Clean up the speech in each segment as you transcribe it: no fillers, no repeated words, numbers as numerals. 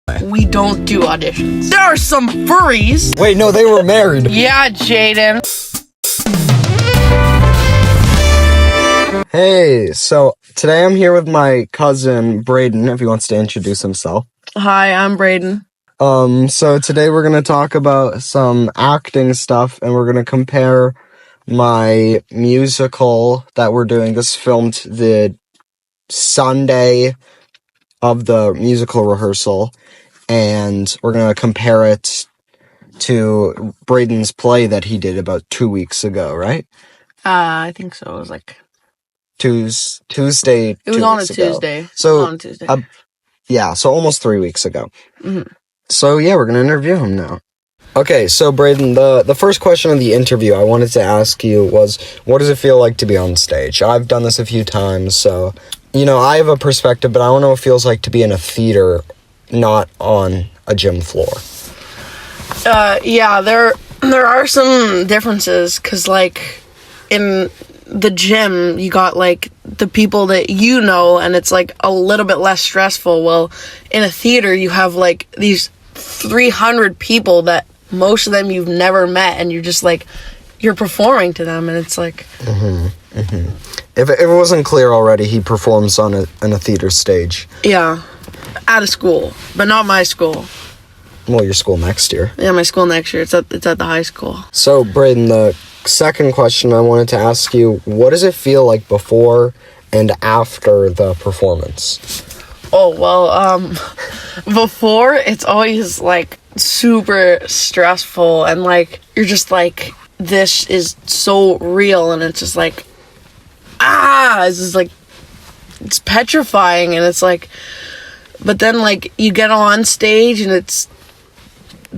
We don't do auditions. There are some furries. Wait, no, they were married. Yeah, Jaden. Hey, so today I'm here with my cousin, Braden, if he wants to introduce himself. Hi, I'm Braden. So today we're going to talk about some acting stuff, and we're going to compare my musical that we're doing. This filmed the Sunday of the musical rehearsal, and we're going to compare it to Braden's play that he did about 2 weeks ago, right? I think so. It was like Tuesday. it was on a Tuesday. So yeah, so almost 3 weeks ago. Mm-hmm. So yeah, we're gonna interview him now. Okay, so Braden, the first question of the interview I wanted to ask you was, what does it feel like to be on stage? I've done this a few times, so I have a perspective, but I don't know what it feels like to be in a theater, not on a gym floor. Yeah, there are some differences, because like in the gym you got like the people that and it's like a little bit less stressful. Well, in a theater you have like these 300 people that most of them you've never met, and you're just like you're performing to them, and it's like If it wasn't clear already, he performs on a theater stage. Yeah, at a school, but not my school. Well, your school next year. Yeah, my school next year. It's at the high school. So, Braden, the second question I wanted to ask you, what does it feel like before and after the performance? Oh, well, before, it's always, like, super stressful, and, like, you're just, like, this is so real, and it's just, like, it's just, like, it's petrifying, and it's, like, but then, like, you get on stage, and it's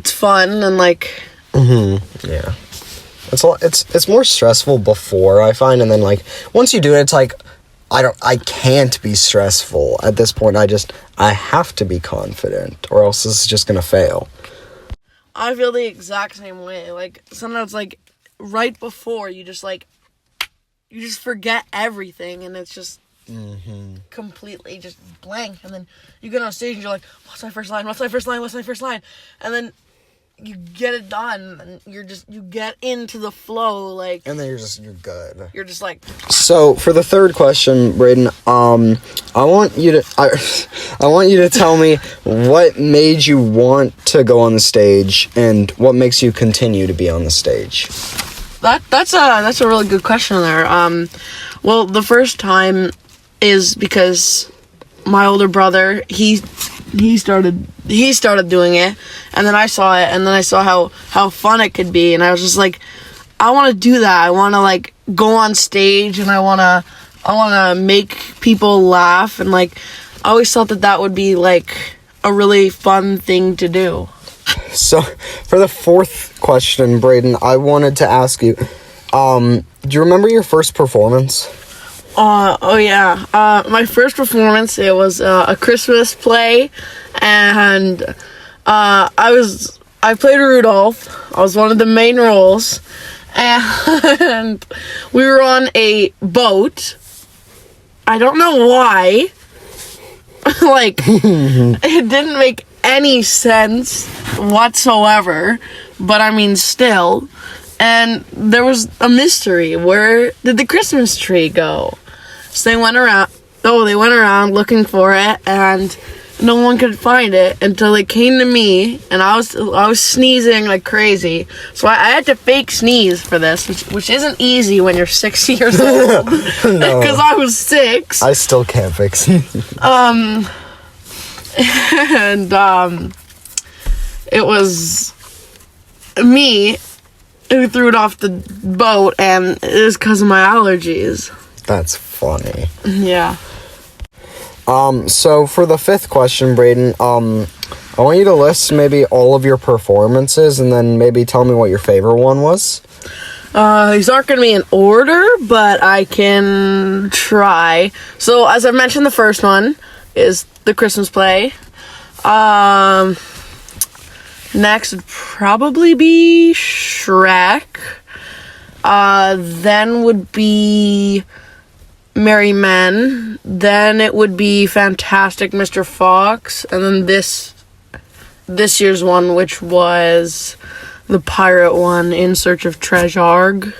fun, and, like... Yeah. It's more stressful before, I find, and then, like, once you do it, it's, like, I can't be stressful. At this point, I have to be confident, or else this is just gonna fail. I feel the exact same way. Like, sometimes, like, right before, you just forget everything, and it's just completely just blank, and then you get on stage, and you're like, what's my first line? And then you get it done, and you get into the flow, like... And then you're good. You're just like... So, for the third question, Braden, I want you to tell me what made you want to go on the stage, and what makes you continue to be on the stage. That's a really good question there. Well, the first time is because my older brother, he started doing it, and then I saw it, and then I saw how fun it could be, and I was just like, I want to do that. I want to like go on stage, and I want to make people laugh, and like I always thought that would be like a really fun thing to do. So, for the fourth question, Braden, I wanted to ask you, do you remember your first performance? Oh yeah. My first performance, it was a Christmas play, and I played Rudolph. I was one of the main roles, and we were on a boat. I don't know why. Like, it didn't make any sense whatsoever, but I mean, still. And there was a mystery. Where did the Christmas tree go? So they went around looking for it, and no one could find it until it came to me, and I was sneezing like crazy. So I had to fake sneeze for this, which isn't easy when you're 6 years old. No. Because I was 6. I still can't fake sneeze. And it was me who threw it off the boat, and it was because of my allergies. That's funny. Yeah. So for the fifth question, Braden, I want you to list maybe all of your performances, and then maybe tell me what your favorite one was. These aren't going to be in order, but I can try. So, as I mentioned, the first one is the Christmas play. Next would probably be Shrek. Then would be Merry Men. Then it would be Fantastic Mr. Fox. And then this this year's one, which was the pirate one, In Search of Treasure.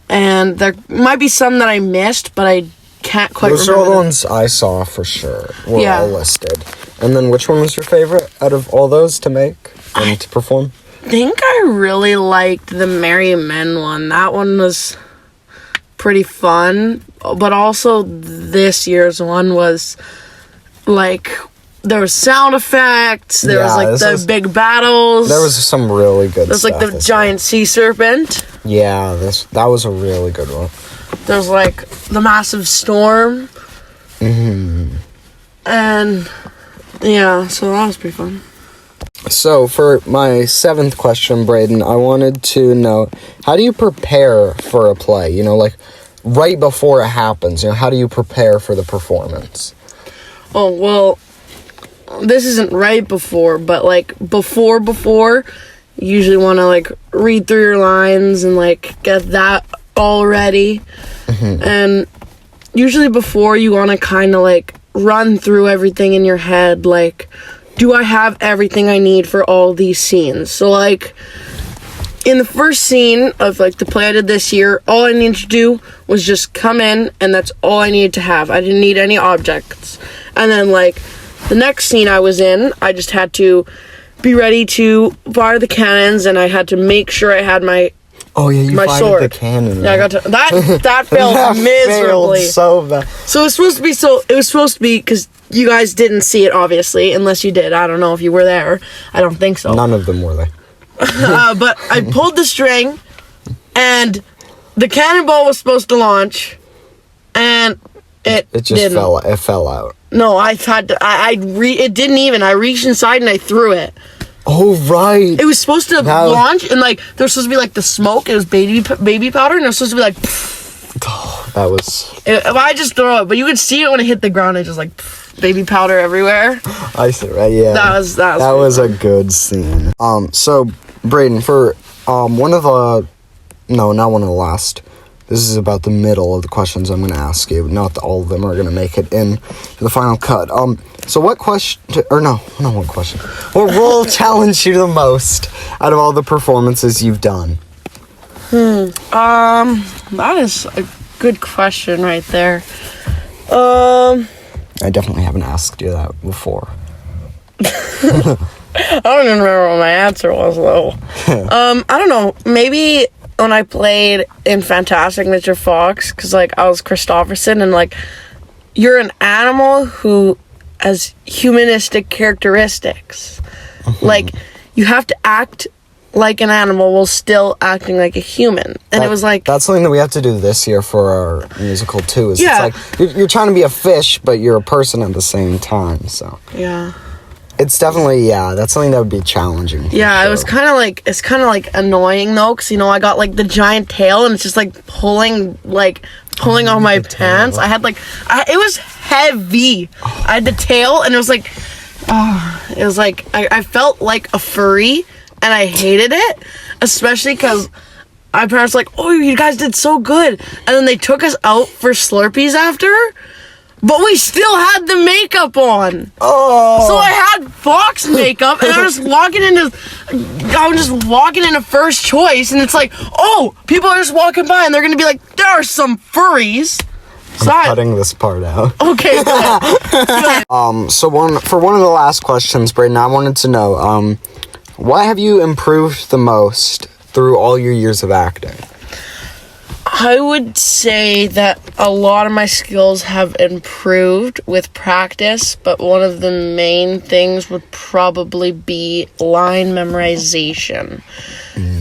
And there might be some that I missed, but I can't quite Those remember. are all the ones I saw for sure. Were Yeah. all listed. And then which one was your favorite out of all those to make and to perform? I think I really liked the Merry Men one. That one was pretty fun. But also this year's one was like there was sound effects. There was Yeah, like this the was- big battles. There was some really good There's stuff. like the this giant sea serpent. year. Yeah, that was a really good one. There's like the massive storm. And yeah, so that was pretty fun. So for my 7th question, Braden, I wanted to know, how do you prepare for a play? You know, like right before it happens, you know, how do you prepare for the performance? Oh, well, this isn't right before, but like before, you usually want to like read through your lines and like get that all ready. And usually before you want to kind of like run through everything in your head, like, do I have everything I need for all these scenes? So like in the first scene of like the play I did this year, all I needed to do was just come in, and that's all I needed to have. I didn't need any objects. And then like the next scene I was in, I just had to be ready to fire the cannons, and I had to make sure I had my Oh yeah, you my fired sword. the cannon. Yeah, I got to that failed That miserably. failed so bad. So it was supposed to be because you guys didn't see it, obviously, unless you did. I don't know if you were there. I don't think so. None of them were there. But I pulled the string, and the cannonball was supposed to launch, and it It just didn't. fell out. No, I had to. It didn't even. I reached inside and I threw it. Oh right. It was supposed to That was- launch, and like there was supposed to be like the smoke. It was baby powder, and it was supposed to be like. That was. If I just throw it, but you could see it when it hit the ground. It just like baby powder everywhere. I see. Right. Yeah. That was That was a good scene. So Braden, for one of the, no, not one of the last. This is about the middle of the questions I'm going to ask you. Not that all of them are going to make it in the final cut. So what question, or no, not one question. What role challenged you the most out of all the performances you've done? That is a good question right there. I definitely haven't asked you that before. I don't even remember what my answer was though. I don't know. Maybe when I played in Fantastic Mr. Fox, because like I was Christopherson, and like you're an animal who has humanistic characteristics. Like you have to act like an animal while still acting like a human, and it was like that's something that we have to do this year for our musical too. Is Yeah. It's like you're trying to be a fish, but you're a person at the same time. So yeah. it's definitely that's something that would be challenging. for Yeah, it sure. was kind of like annoying though, because I got like the giant tail, and it's just like pulling on my pants. I had it was heavy. I had the tail, and it was like, I felt like a furry, and I hated it, especially because my parents were like, oh, you guys did so good, and then they took us out for Slurpees after. But we still had the makeup on. Oh. So I had Fox makeup, and I was walking into First Choice, and it's like, oh, people are just walking by, and they're gonna be like, there are some furries. So I'm cutting this part out. Okay. Good. So one of the last questions, Braden, I wanted to know, what have you improved the most through all your years of acting? I would say that a lot of my skills have improved with practice, but one of the main things would probably be line memorization.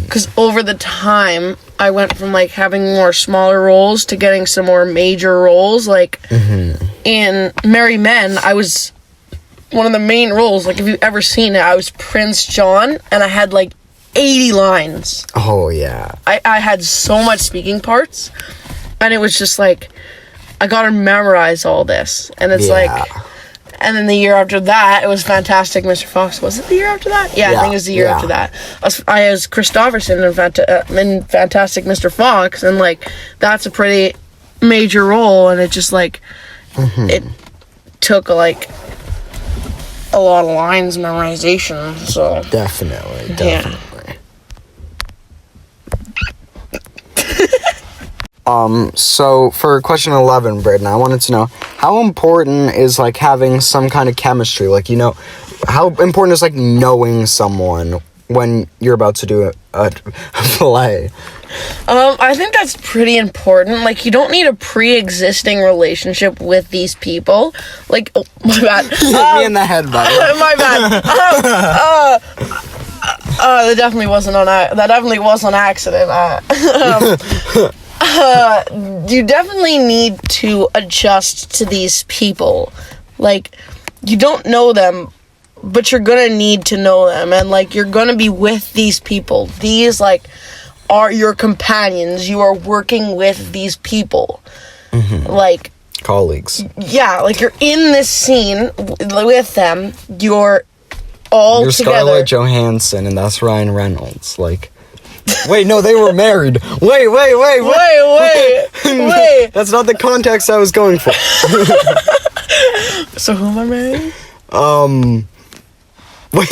Because over the time, I went from like having more smaller roles to getting some more major roles. Like in Merry Men, I was one of the main roles. Like if you've ever seen it, I was Prince John, and I had like 80 lines. Oh yeah. I had so much speaking parts, and it was just like I gotta memorize all this, and it's like, and then the year after that it was Fantastic Mr. Fox. Was it the year after that? I think it was the year after that. I was Christopherson in Fantastic Mr. Fox, and like that's a pretty major role, and it just like it took like a lot of lines memorization, so. Definitely. So for question 11, Braden, I wanted to know, how important is, like, having some kind of chemistry? Like, you know, how important is, like, knowing someone when you're about to do a play? I think that's pretty important. Like, you don't need a pre-existing relationship with these people. Like, oh, my bad. Me in the head, buddy. My bad. That definitely wasn't on accident. You definitely need to adjust to these people. Like, you don't know them, but you're gonna need to know them, and, like, you're gonna be with these people. These, like, are your companions. You are working with these people. Like, colleagues. Yeah, like, you're in this scene with them. You're all You're together. Scarlett Johansson, and that's Ryan Reynolds. Like, wait, no, they were married. Wait. Wait. That's not the context I was going for. So who am I marrying? Wait,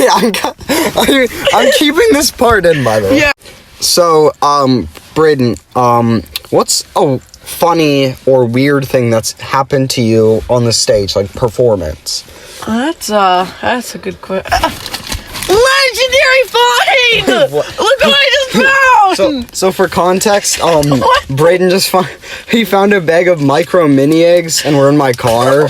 I'm keeping this part in, by the way. Yeah. So, Braden, what's a funny or weird thing that's happened to you on the stage, like performance? That's a good question. Legendary find! Look what I just found! So for context, Braden just found a bag of micro mini eggs, and we're in my car.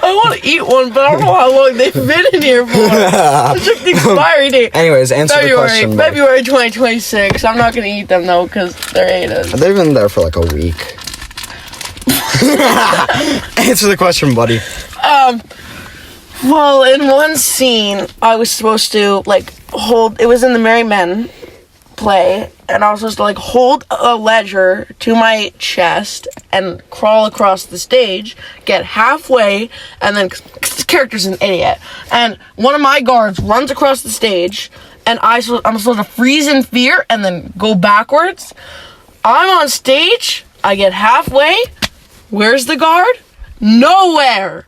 I want to eat one, but I don't know how long they've been in here for. I checked the expiry date. Anyways, answer the question. February 2026. I'm not gonna eat them though, because they're ADAs. They've been there for like a week. Answer the question, buddy. Well, in one scene, I was supposed to, like, it was in the Merry Men play, and I was supposed to, like, hold a ledger to my chest and crawl across the stage, get halfway, and then, cause the character's an idiot, and one of my guards runs across the stage, and I'm supposed to freeze in fear and then go backwards. I'm on stage, I get halfway, where's the guard? Nowhere!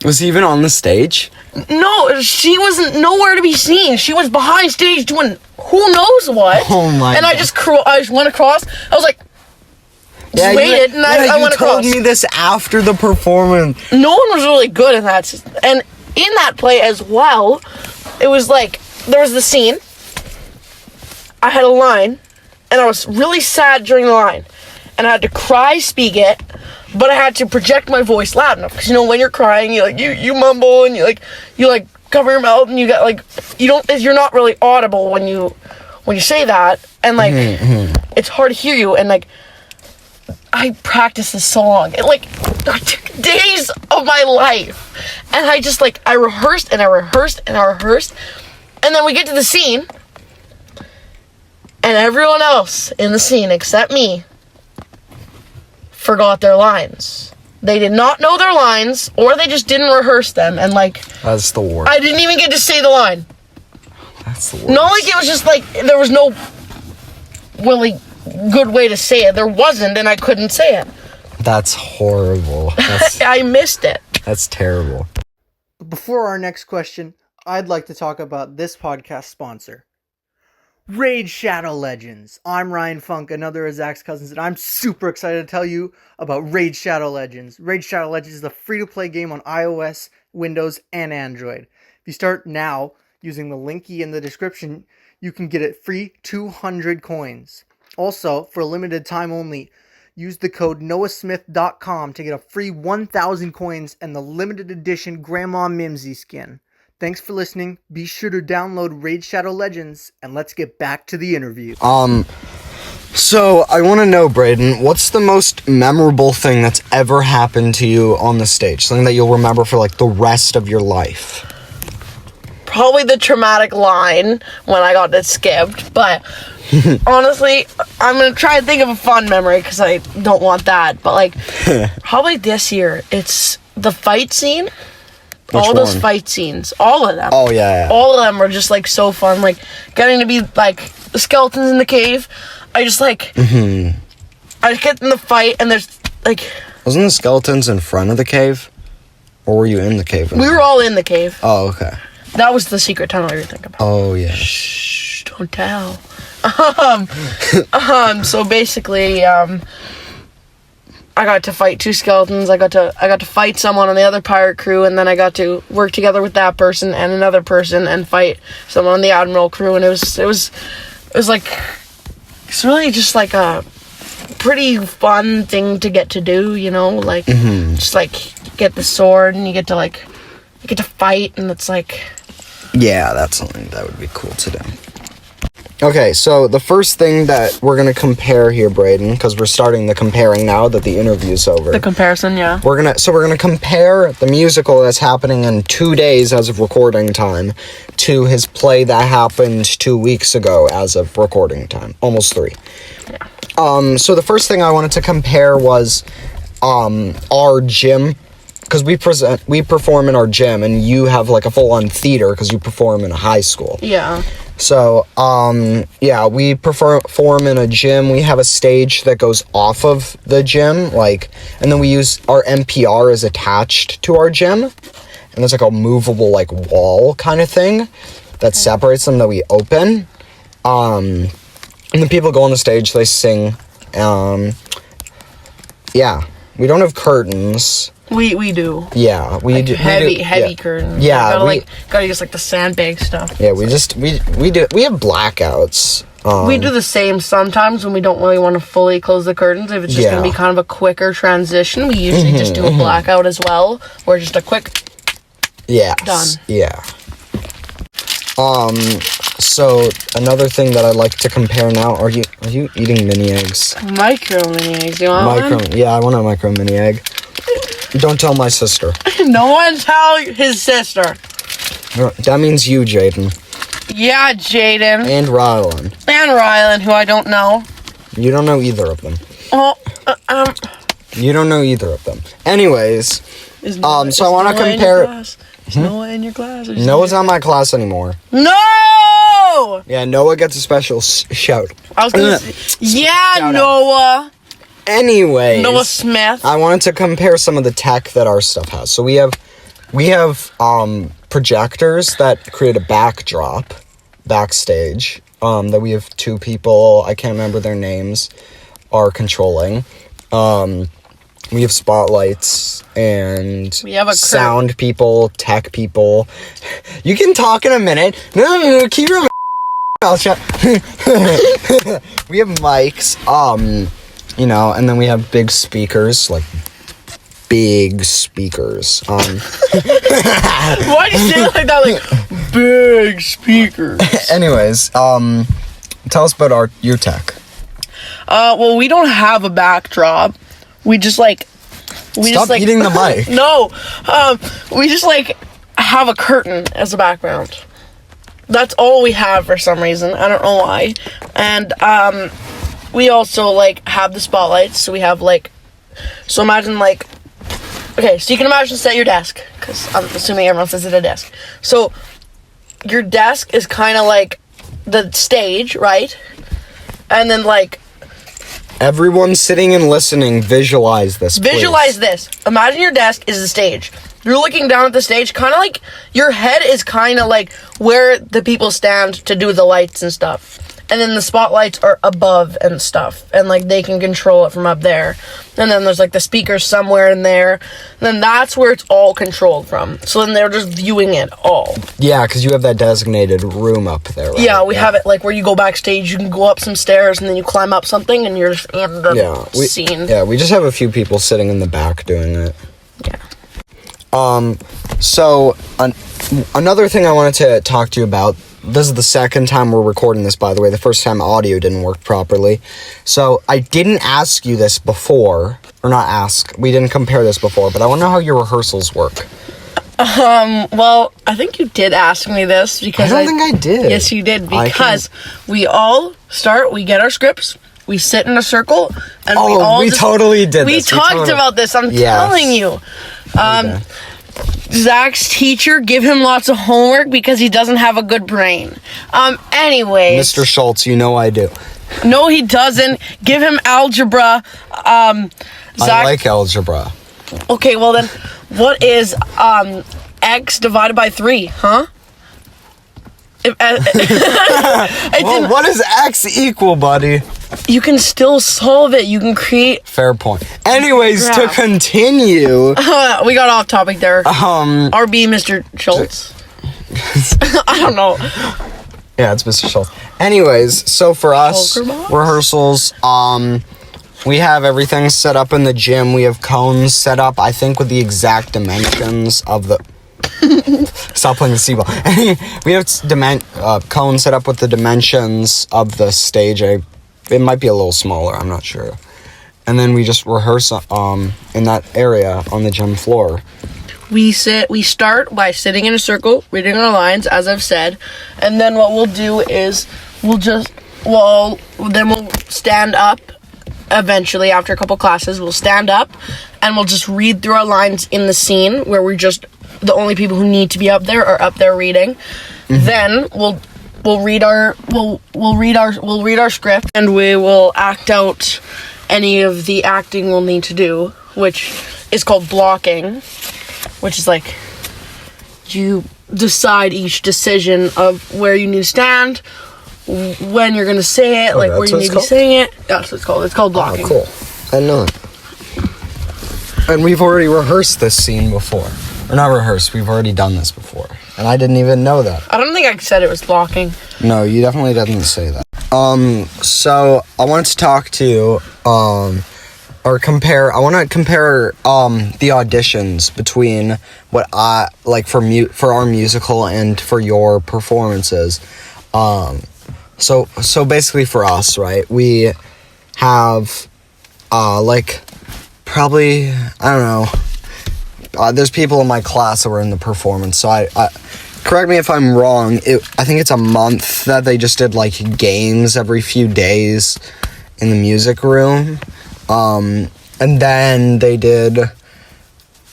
Was he even on the stage? No, she wasn't nowhere to be seen. She was behind stage doing who knows what. Oh my! And I just went across. I was like, waited, and I went across. You told me this after the performance. No one was really good at that. And in that play as well, it was like, there was the scene. I had a line, and I was really sad during the line. And I had to cry, speak it, but I had to project my voice loud enough. Because, you know, when you're crying, you mumble, and you cover your mouth, and you got, like, you're not really audible when you say that. And, like, it's hard to hear you. And, like, I practiced this so long. It, like, took days of my life. And I just, like, I rehearsed, and I rehearsed, and I rehearsed. And then we get to the scene, and everyone else in the scene except me forgot their lines. They did not know their lines, or they just didn't rehearse them, and, like, that's the worst. I didn't even get to say the line. That's the worst. Not like it was just like there was no really good way to say it. There wasn't, and I couldn't say it. That's horrible. I missed it. That's terrible. Before our next question, I'd like to talk about this podcast sponsor, Raid Shadow Legends. I'm Ryan Funk, another of Zach's cousins, and I'm super excited to tell you about Raid Shadow Legends. Raid Shadow Legends is a free-to-play game on iOS, Windows, and Android. If you start now using the linky in the description, you can get it free 200 coins. Also, for a limited time only, use the code noahsmith.com to get a free 1,000 coins and the limited edition Grandma Mimsy skin. Thanks for listening. Be sure to download Raid Shadow Legends, and let's get back to the interview. So I want to know, Braden, what's the most memorable thing that's ever happened to you on the stage? Something that you'll remember for, like, the rest of your life? Probably the traumatic line when I got it skipped, but honestly, I'm going to try and think of a fun memory because I don't want that, but, like, probably this year, it's the fight scene. Those fight scenes, all of them. Oh, yeah. All of them were just, like, so fun. Like, getting to be, like, the skeletons in the cave. I just, like, I just get in the fight, and there's, like... Wasn't the skeletons in front of the cave? Or were you in the cave? We were all in the cave. Oh, okay. That was the secret tunnel you're thinking about. Oh, yeah. Shh, don't tell. So basically, I got to fight 2 skeletons. I got to fight someone on the other pirate crew, and then I got to work together with that person and another person and fight someone on the admiral crew. And it was like, it's really just like a pretty fun thing to get to do, you know, like just like you get the sword and you get to fight, and it's like, yeah, that's something that would be cool to do. Okay, so the first thing that we're going to compare here, Braden, because we're starting the comparing now that the interview's over. the comparison, yeah. We're gonna compare the musical that's happening in 2 days as of recording time to his play that happened 2 weeks ago as of recording time. Almost 3. Yeah. So the first thing I wanted to compare was our gym, because we perform in our gym, and you have like a full-on theater because you perform in a high school. Yeah. So, yeah, we perform in a gym. We have a stage that goes off of the gym, and then we use our NPR is attached to our gym, and there's like a movable, like, wall kind of thing that separates them that we open. And then people go on the stage, they sing. Yeah, we don't have curtains. We do. Yeah, we do. Heavy yeah. curtains. Yeah, gotta use like the sandbag stuff. Yeah, we have blackouts. We do the same sometimes when we don't really want to fully close the curtains. If it's just gonna be kind of a quicker transition, we usually just do a blackout as well, or just a quick. Yeah. Done. Yeah. So another thing that I like to compare now. Are you eating mini eggs? Micro mini eggs. You want one? Yeah, I want a micro mini egg. Don't tell my sister. No one tell his sister. That means you, Jaden. Yeah, Jaden. And Rylan. And Rylan, who I don't know. You don't know either of them. Oh, You don't know either of them. Anyways, so I want to compare. Is Noah in your class? Noah's not my class anymore. No! Yeah, Noah gets a special shout. I was gonna say, yeah, Shout out. Noah. Anyways, Noah Smith. I wanted to compare some of the tech that our stuff has. So we have projectors that create a backdrop backstage that we have 2 people, I can't remember their names, are controlling. We have spotlights and We have a sound people, tech people. You can talk in a minute. No, keep your mouth shut. We have mics, you know, and then we have big speakers, like big speakers. Why do you say it like that? Like big speakers. Anyways, tell us about your tech. Well, we don't have a backdrop. We just like Stop eating the mic. No, we just like have a curtain as a background. That's all we have for some reason. I don't know why. And we also like have the spotlights. So we have like, so imagine like, okay, so you can imagine set your desk, because I'm assuming everyone sits at a desk. So your desk is kind of like the stage, right? And then like, everyone sitting and listening, visualize this. Visualize this. Imagine your desk is the stage. You're looking down at the stage, kind of like your head is kind of like where the people stand to do the lights and stuff. And then the spotlights are above and stuff. And like they can control it from up there. And then there's like the speakers somewhere in there. And then that's where it's all controlled from. So then they're just viewing it all. Yeah, because you have that designated room up there, right? Yeah, we have it like where you go backstage, you can go up some stairs and then you climb up something and you're just in the scene. Yeah, we just have a few people sitting in the back doing it. Yeah. So, another thing I wanted to talk to you about, this is the second time we're recording this, by the way. The first time audio didn't work properly. So, I didn't ask you this before, or not ask, we didn't compare this before, but I want to know how your rehearsals work. Well, I think you did ask me this because I don't think I did. Yes, you did, because we all start, we get our scripts, we sit in a circle, and we totally did we this. talked about this, I'm telling you. Okay. Zach's teacher give him lots of homework because he doesn't have a good brain. Anyways. Mr. Schultz, you know I do. No, he doesn't. Give him algebra. I like algebra. Okay, well then, What is x divided by 3? Huh? Well, what does x equal, buddy? You can still solve it. You can create. Fair point. Anyways, to Crap. continue, We got off topic there. RB, Mr. Schultz. I don't know. yeah, it's Mr. Schultz. Anyways, so for us, Shulker box? rehearsals, we have everything set up in the gym. We have cones set up, I think, with the exact dimensions of the... Stop playing the C-ball. We have cones set up with the dimensions of the stage. It might be a little smaller, I'm not sure. And then we just rehearse in that area on the gym floor. We start by sitting in a circle, reading our lines, as I've said, and then what we'll do is we'll stand up. Eventually, after a couple classes, we'll stand up and we'll just read through our lines in the scene where we're just the only people who need to be up there are up there reading. Mm-hmm. Then we'll read our script and we will act out any of the acting we'll need to do, which is called blocking, which is like you decide each decision of where you need to stand, when you're gonna say it, like where you need to be saying it. That's what it's called. It's called blocking. Oh, cool. I know it. And we've already rehearsed this scene before. Or not rehearsed, we've already done this before. And I didn't even know that. I don't think I said it was blocking. No, you definitely didn't say that. So I wanted to talk to you, I want to compare the auditions between what I like for our musical and for your performances. So basically for us, right? We have probably, I don't know. There's people in my class that were in the performance, so I correct me if I'm wrong. I think it's a month that they just did like games every few days in the music room, and then they did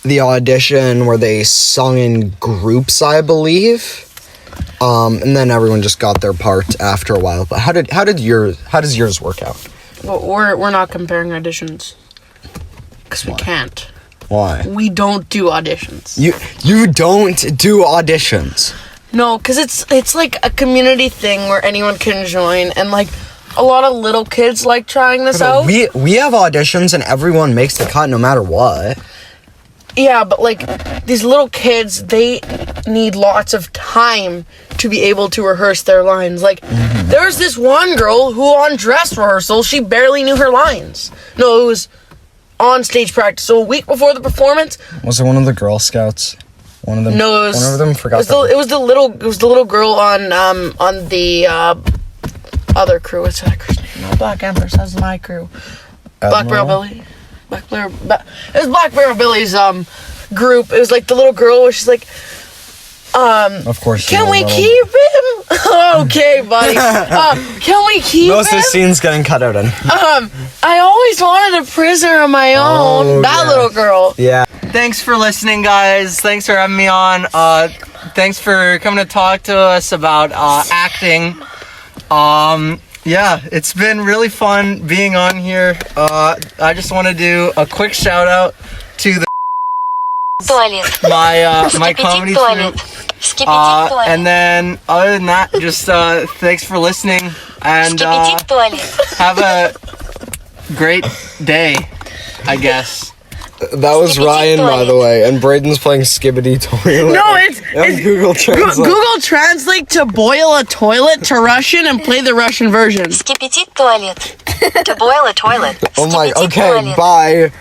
the audition where they sung in groups, I believe, and then everyone just got their part after a while. But how does yours work out? Well, we're not comparing auditions because we can't. Why? We don't do auditions. You don't do auditions? No, because it's like a community thing where anyone can join, and like a lot of little kids like trying this out. We have auditions and everyone makes the cut no matter what. Yeah, but like these little kids, they need lots of time to be able to rehearse their lines. Like there's this one girl who on dress rehearsal, she barely knew her lines. No, it was on stage practice. So a week before the performance. Was it one of the Girl Scouts? One of them. No, it was, one of them forgot. It was the little girl on the other crew. What's that crew's name? Not Black Empress. That's my crew. Black Barrel Billy. It was Black Barrel Billy's group. It was like the little girl where she's like, of course. Can we keep him? Okay, buddy. Can we keep him? Most of the scene's getting cut out in. I always wanted a prisoner of my own. Oh, that yeah. little girl. Yeah. Thanks for listening, guys. Thanks for having me on. Thanks for coming to talk to us about acting. Yeah, it's been really fun being on here. I just want to do a quick shout out to the my comedy troupe. And then other than that, just thanks for listening and have a great day, I guess. That was Ryan, by the way, and Braden's playing Skibbity Toilet. No, it's Google Translate. Google Translate to boil a toilet to Russian and play the Russian version. Вскипятить туалет. To boil a toilet. Oh my, Вскипятить okay, туалет. bye.